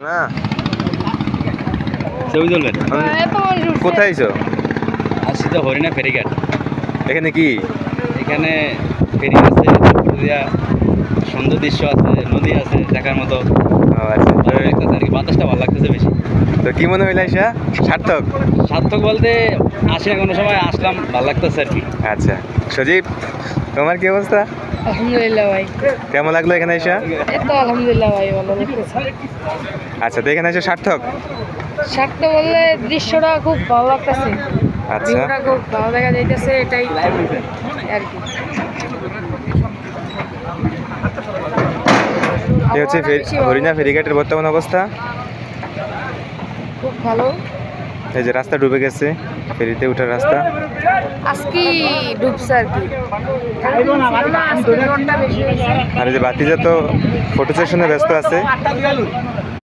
না ছবি তুলবেন? কোথায় আইছো? আসছি তো হরিণা ফেরিঘাট। এখানে কি? এখানে ফেরি আছে, দিয়া সুন্দর দৃশ্য আছে, নদী আছে দেখার মতো। ও আচ্ছা, ভালো লাগতেছে আর কি, বাতাসটা ভালো লাগতেছে বেশি। তো কি মনে হইল আইসা? সার্থক? সার্থক বলতে আসি না, কোনো সময় আসলাম, ভালো লাগতেছে আর কি। আচ্ছা সজীব, তোমার কি অবস্থা? আলহামদুলিল্লাহ ভাই। কেমন লাগলো এখানে আইসা? এই তো আলহামদুলিল্লাহ ভাই, ভালো লাগতেছে। আচ্ছা, তো এখানে আইসা সার্থক? সারতে বললে দৃশ্যটা খুব ভালো লাগতেছে, আচ্ছা, ভিউটা খুব ভালো দেখা যাইতেছে, এটাই আর কি। এই হচ্ছে আবহাওয়াটা বেশি ভালো হরিণা ফেরিঘাটের বর্তমান অবস্থা। খুব ভালো। এই যে রাস্তা ডুবে গেছে, ফেরিতে ওঠার রাস্তা। আজকে ডুবছে আর কি, আজকে ঝড়টা বেশি হয়েছে। আর এই যে বাতিজা তো ফটো সেশনে ব্যস্ত আছে।